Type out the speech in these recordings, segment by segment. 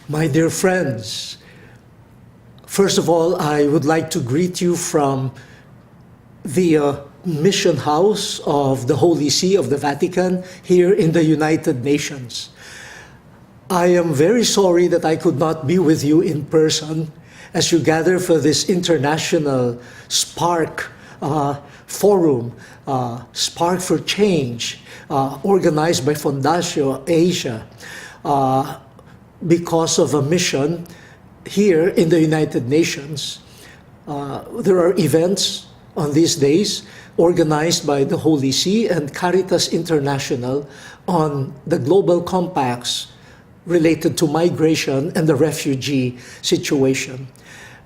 My dear friends, first of all, I would like to greet you from the Mission House of the Holy See of the Vatican here in the United Nations. I am very sorry that I could not be with you in person as you gather for this international Spark Forum, Spark for Change, organized by Fondacio Asia, because of a mission here in the United Nations. There are events on these days organized by the Holy See and Caritas International on the global compacts related to migration and the refugee situation.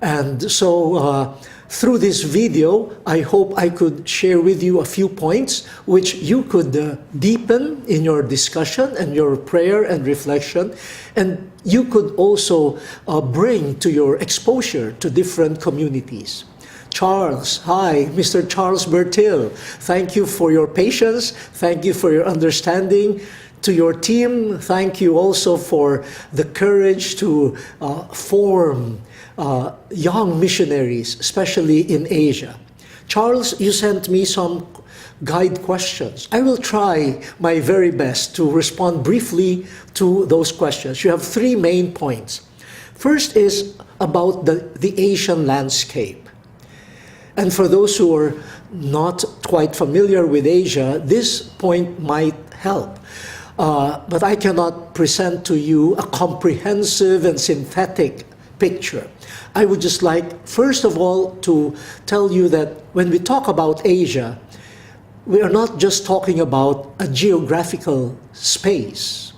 And so through this video, I hope I could share with you a few points which you could deepen in your discussion and your prayer and reflection, and you could also bring to your exposure to different communities. Charles, hi, Mr. Charles Bertil, thank you for your patience, thank you for your understanding. To your team, thank you also for the courage to form young missionaries, especially in Asia. Charles, you sent me some guide questions. I will try my very best to respond briefly to those questions. You have three main points. First is about the Asian landscape. And for those who are not quite familiar with Asia, this point might help. But I cannot present to you a comprehensive and synthetic picture. I would just like, first of all, to tell you that when we talk about Asia, we are not just talking about a geographical space.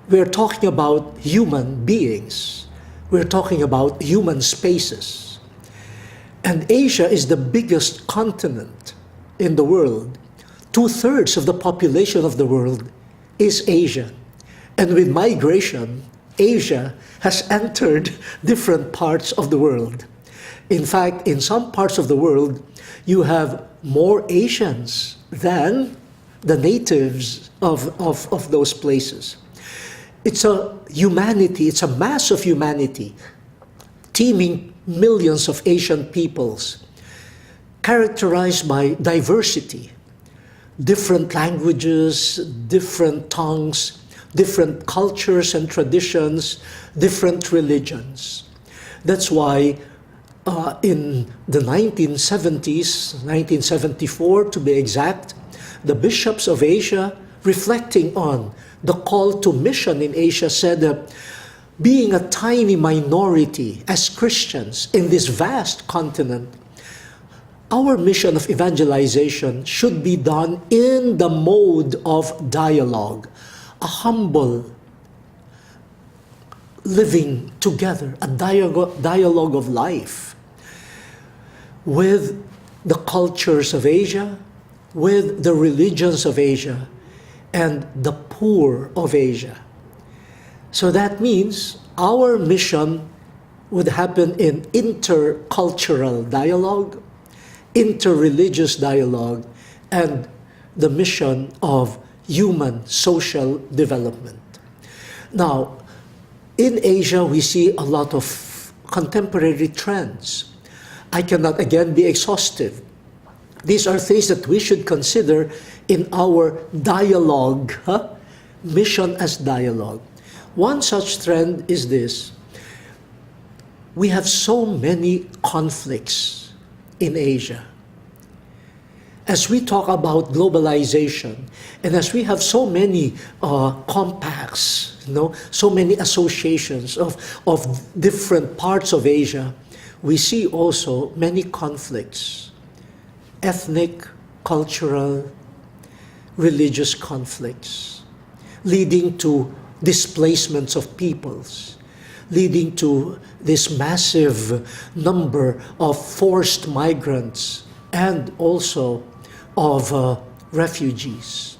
We are talking about human beings. We're talking about human spaces. And Asia is the biggest continent in the world. 2/3 of the population of the world is Asian. And with migration, Asia has entered different parts of the world. In fact, in some parts of the world, you have more Asians than the natives of those places. It's a humanity, it's a mass of humanity, teeming millions of Asian peoples, characterized by diversity, different languages, different tongues, different cultures and traditions, different religions. That's why in the 1970s, 1974 to be exact, the bishops of Asia, reflecting on the call to mission in Asia, said that being a tiny minority as Christians in this vast continent, our mission of evangelization should be done in the mode of dialogue, a humble living together, a dialogue of life with the cultures of Asia, with the religions of Asia, and the poor of Asia. So that means our mission would happen in intercultural dialogue, interreligious dialogue, and the mission of human social development. Now, in Asia, we see a lot of contemporary trends. I cannot again be exhaustive. These are things that we should consider in our dialogue, mission as dialogue. One such trend is this: we have so many conflicts in Asia. As we talk about globalization, and as we have so many compacts, so many associations of different parts of Asia, we see also many conflicts, ethnic, cultural, religious conflicts, leading to displacements of peoples, leading to this massive number of forced migrants and also of refugees.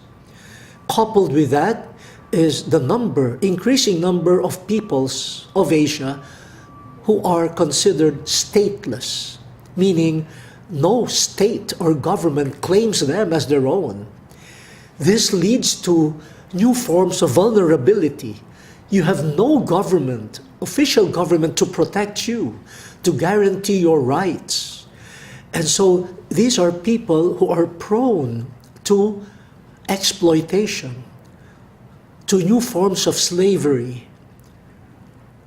Coupled with that is the increasing number of peoples of Asia who are considered stateless, meaning no state or government claims them as their own. This leads to new forms of vulnerability, You have no government, official government, to protect you, to guarantee your rights. And so these are people who are prone to exploitation, to new forms of slavery,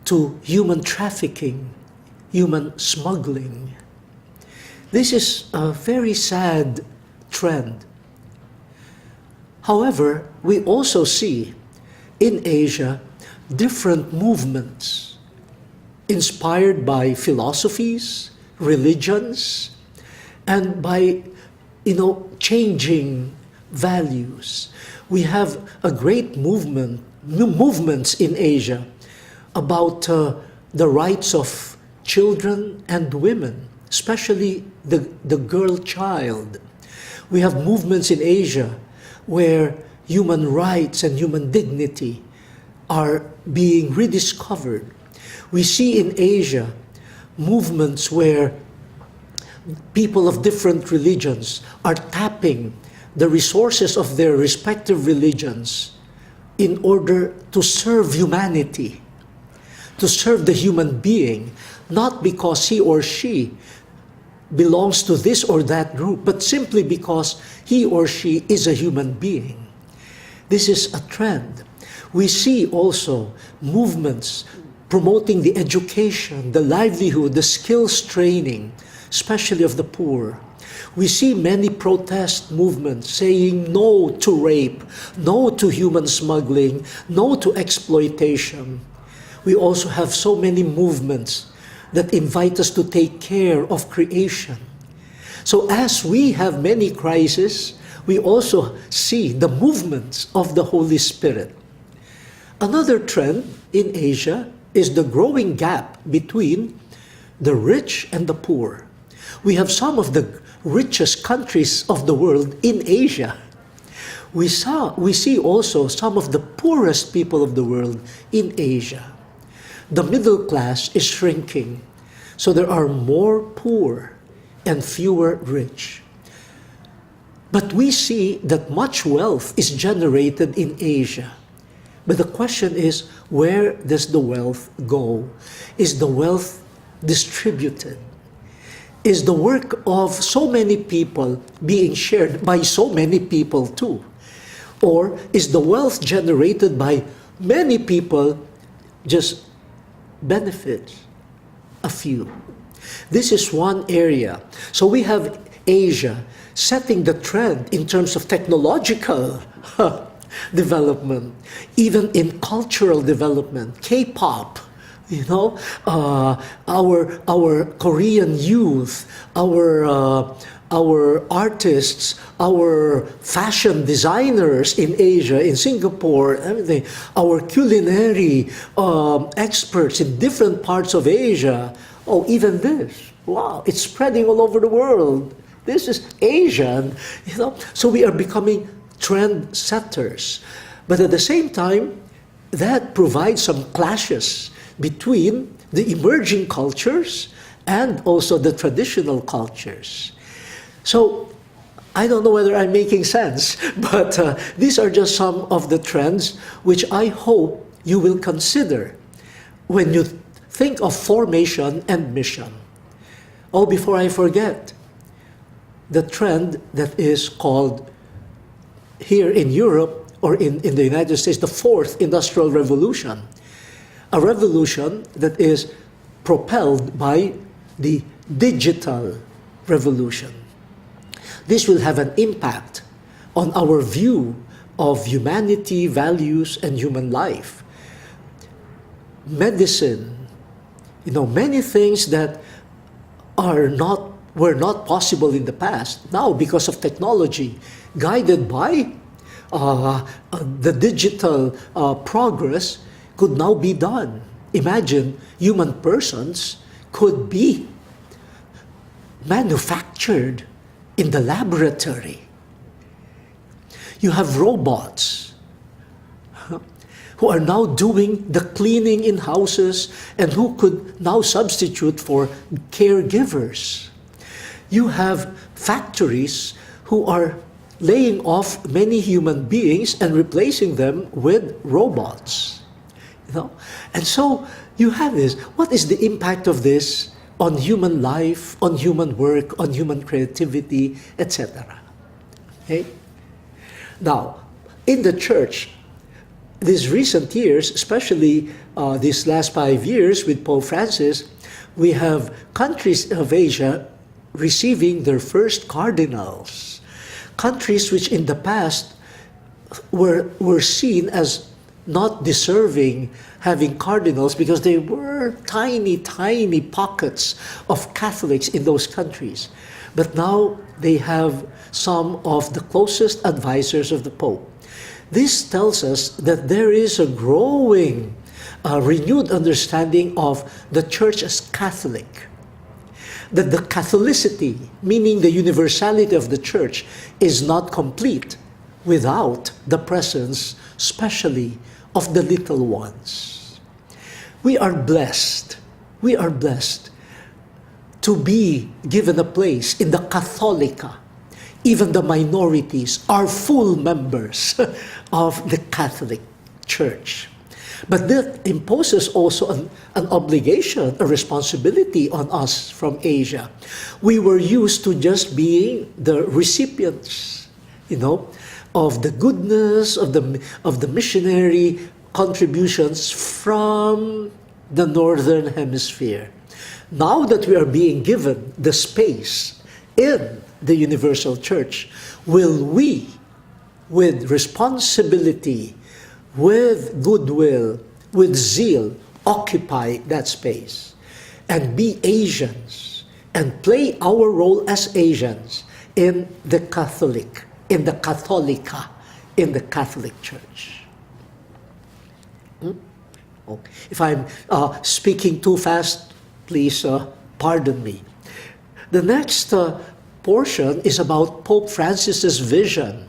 to human trafficking, human smuggling. This is a very sad trend. However, we also see in Asia different movements inspired by philosophies, religions, and by, changing values. We have a great movements in Asia about the rights of children and women, especially the girl child. We have movements in Asia where human rights and human dignity are being rediscovered. We see in Asia movements where people of different religions are tapping the resources of their respective religions in order to serve humanity, to serve the human being, not because he or she belongs to this or that group, but simply because he or she is a human being. This is a trend. We see also movements promoting the education, the livelihood, the skills training, especially of the poor. We see many protest movements saying no to rape, no to human smuggling, no to exploitation. We also have so many movements that invite us to take care of creation. So as we have many crises, we also see the movements of the Holy Spirit. Another trend in Asia is the growing gap between the rich and the poor. We have some of the richest countries of the world in Asia. We see also some of the poorest people of the world in Asia. The middle class is shrinking, so there are more poor and fewer rich. But we see that much wealth is generated in Asia. But the question is, where does the wealth go? Is the wealth distributed? Is the work of so many people being shared by so many people too? Or is the wealth generated by many people just benefits a few? This is one area. So we have Asia setting the trend in terms of technological development, even in cultural development, K-pop, our Korean youth, our artists, our fashion designers in Asia, in Singapore, everything, our culinary experts in different parts of Asia. Oh, even this, wow, it's spreading all over the world. This is Asian, So we are becoming trend setters. But at the same time, that provides some clashes between the emerging cultures and also the traditional cultures. So I don't know whether I'm making sense, but these are just some of the trends which I hope you will consider when you think of formation and mission. Oh, before I forget, the trend that is called here in Europe or in the United States, the fourth industrial revolution. A revolution that is propelled by the digital revolution. This will have an impact on our view of humanity, values, and human life. Medicine, many things that were not possible in the past, now because of technology, guided by the digital progress, could now be done. Imagine human persons could be manufactured in the laboratory. You have robots who are now doing the cleaning in houses and who could now substitute for caregivers. You have factories who are laying off many human beings and replacing them with robots. You know? And so you have this. What is the impact of this on human life, on human work, on human creativity, etc.? Okay? Now, in the church, these recent years, especially these last 5 years with Pope Francis, we have countries of Asia receiving their first cardinals. Countries which in the past were seen as not deserving having cardinals because they were tiny, tiny pockets of Catholics in those countries. But now they have some of the closest advisors of the Pope. This tells us that there is a growing, renewed understanding of the Church as Catholic. That the Catholicity, meaning the universality of the Church, is not complete without the presence, especially of the little ones. We are blessed. We are blessed to be given a place in the Catholica. Even the minorities are full members of the Catholic Church. But that imposes also an obligation, a responsibility on us from Asia. We were used to just being the recipients, of the goodness of the missionary contributions from the Northern Hemisphere. Now that we are being given the space in the Universal Church, will we, with responsibility, with goodwill, with zeal, occupy that space and be Asians and play our role as Asians in the Catholic, in the Catholica, in the Catholic Church? Okay. If I'm speaking too fast, please pardon me. The next portion is about Pope Francis's vision.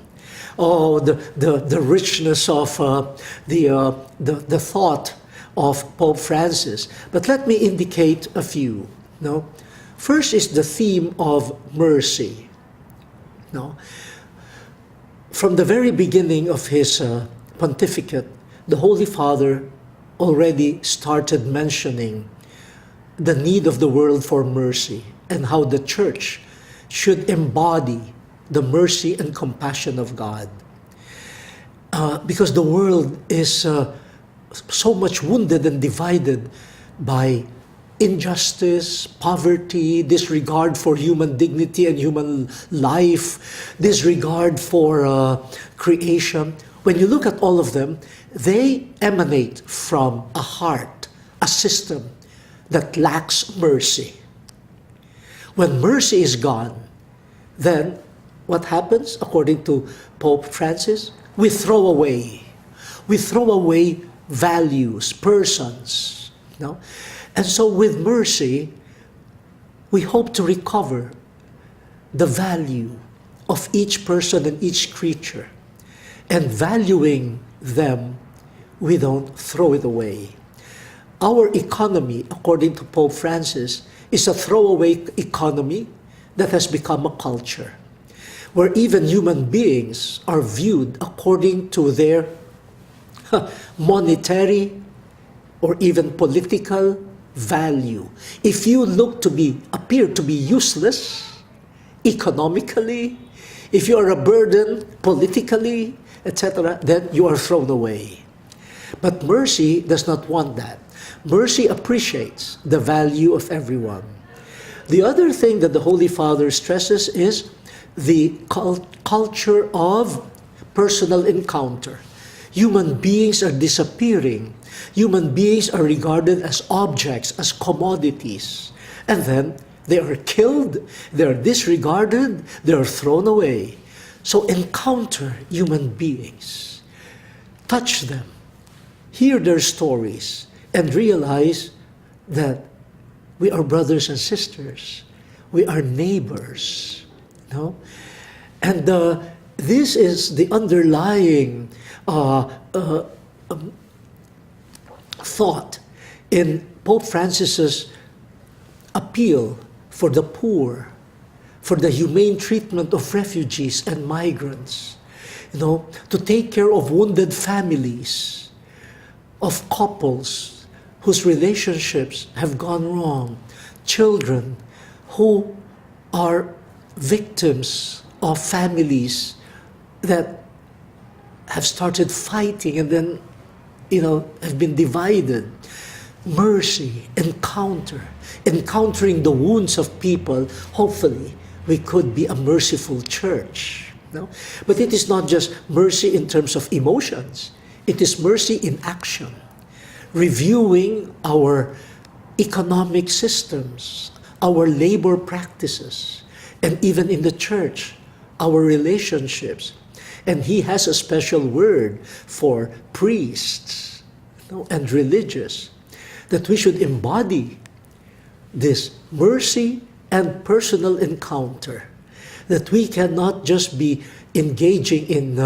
Oh, the richness of the thought of Pope Francis. But let me indicate a few. First is the theme of mercy. From the very beginning of his pontificate, the Holy Father already started mentioning the need of the world for mercy and how the Church should embody the mercy and compassion of God. Because the world is so much wounded and divided by injustice, poverty, disregard for human dignity and human life, disregard for creation. When you look at all of them, they emanate from a heart, a system that lacks mercy. When mercy is gone, then what happens, according to Pope Francis? We throw away. We throw away values, persons. And so with mercy, we hope to recover the value of each person and each creature. And valuing them, we don't throw it away. Our economy, according to Pope Francis, is a throwaway economy that has become a culture, where even human beings are viewed according to their monetary or even political value. If you appear to be useless economically, if you are a burden politically, etc., then you are thrown away. But mercy does not want that. Mercy appreciates the value of everyone. The other thing that the Holy Father stresses is the culture of personal encounter. Human beings are disappearing. Human beings are regarded as objects, as commodities. And then they are killed, they are disregarded, they are thrown away. So encounter human beings. Touch them. Hear their stories. And realize that we are brothers and sisters. We are neighbors. And this is the underlying thought in Pope Francis's appeal for the poor, for the humane treatment of refugees and migrants, to take care of wounded families, of couples whose relationships have gone wrong, children who are victims of families that have started fighting and then, have been divided. Mercy, encountering the wounds of people. Hopefully, we could be a merciful church. No? But it is not just mercy in terms of emotions. It is mercy in action. Reviewing our economic systems, our labor practices, and even in the church, our relationships. And he has a special word for priests and religious, that we should embody this mercy and personal encounter, that we cannot just be engaging in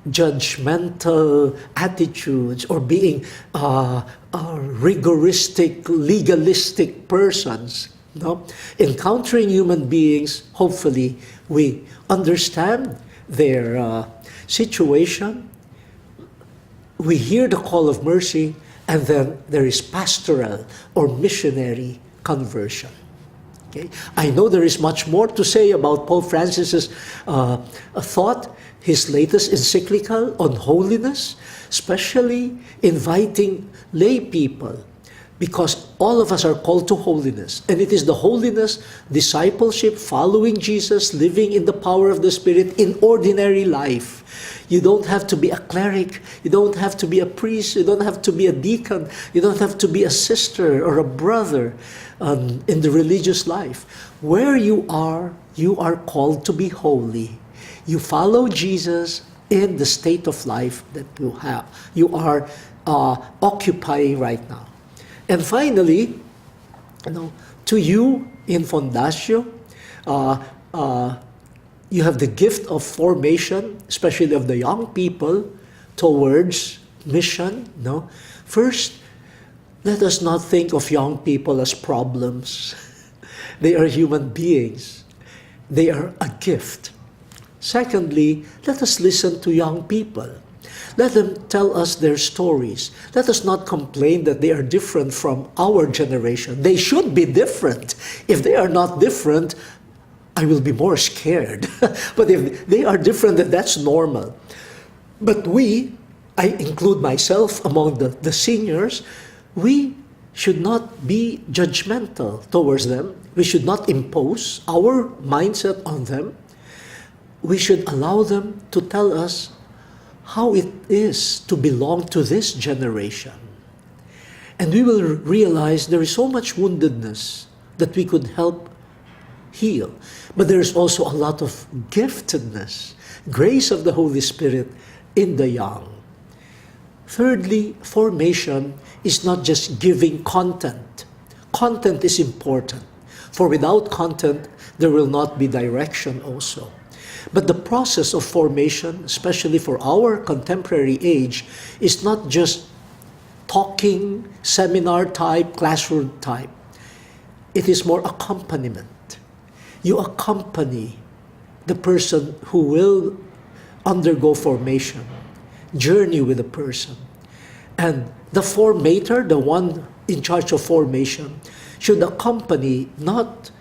judgmental attitudes or being rigoristic, legalistic persons. No? Encountering human beings, hopefully we understand their situation, we hear the call of mercy, and then there is pastoral or missionary conversion. Okay? I know there is much more to say about Pope Francis's thought, his latest encyclical on holiness, especially inviting lay people, because all of us are called to holiness. And it is the holiness, discipleship, following Jesus, living in the power of the Spirit in ordinary life. You don't have to be a cleric. You don't have to be a priest. You don't have to be a deacon. You don't have to be a sister or a brother in the religious life. Where you are called to be holy. You follow Jesus in the state of life that you are occupying right now. And finally, to you in Fondacio, you have the gift of formation, especially of the young people, towards mission. No? First, let us not think of young people as problems. They are human beings. They are a gift. Secondly, let us listen to young people. Let them tell us their stories. Let us not complain that they are different from our generation. They should be different. If they are not different, I will be more scared. But if they are different, then that's normal. But I include myself among the seniors, we should not be judgmental towards them. We should not impose our mindset on them. We should allow them to tell us how it is to belong to this generation. And we will realize there is so much woundedness that we could help heal. But there is also a lot of giftedness, grace of the Holy Spirit in the young. Thirdly, formation is not just giving content. Content is important, for without content, there will not be direction also. But the process of formation, especially for our contemporary age, is not just talking, seminar type, classroom type. It is more accompaniment. You accompany the person who will undergo formation, journey with the person. And the formator, the one in charge of formation, should accompany not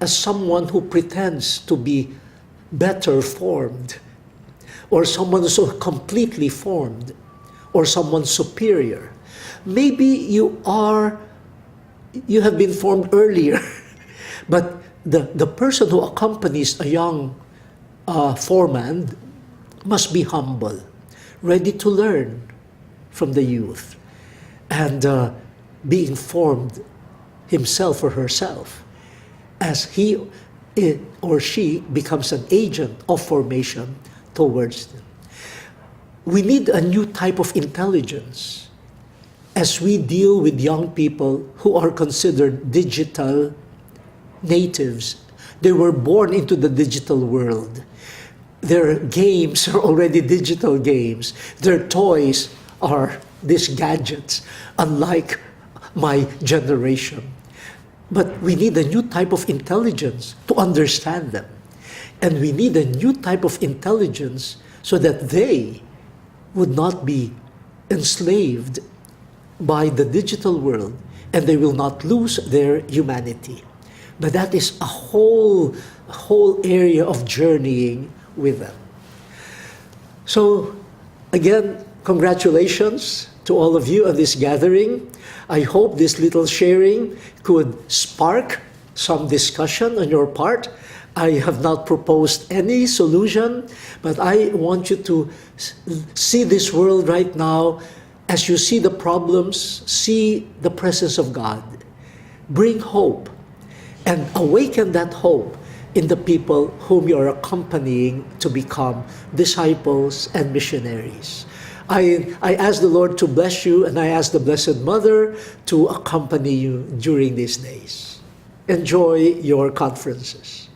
as someone who pretends to be better formed, or someone so completely formed, or someone superior. Maybe you have been formed earlier, but the person who accompanies a young foreman must be humble, ready to learn from the youth, and be informed himself or herself as he or she becomes an agent of formation towards them. We need a new type of intelligence as we deal with young people who are considered digital natives. They were born into the digital world. Their games are already digital games. Their toys are these gadgets, unlike my generation. But we need a new type of intelligence to understand them. And we need a new type of intelligence so that they would not be enslaved by the digital world, and they will not lose their humanity. But that is a whole area of journeying with them. So, again, congratulations to all of you on this gathering. I hope this little sharing could spark some discussion on your part. I have not proposed any solution, but I want you to see this world right now. As you see the problems, see the presence of God. Bring hope and awaken that hope in the people whom you are accompanying to become disciples and missionaries. I ask the Lord to bless you, and I ask the Blessed Mother to accompany you during these days. Enjoy your conferences.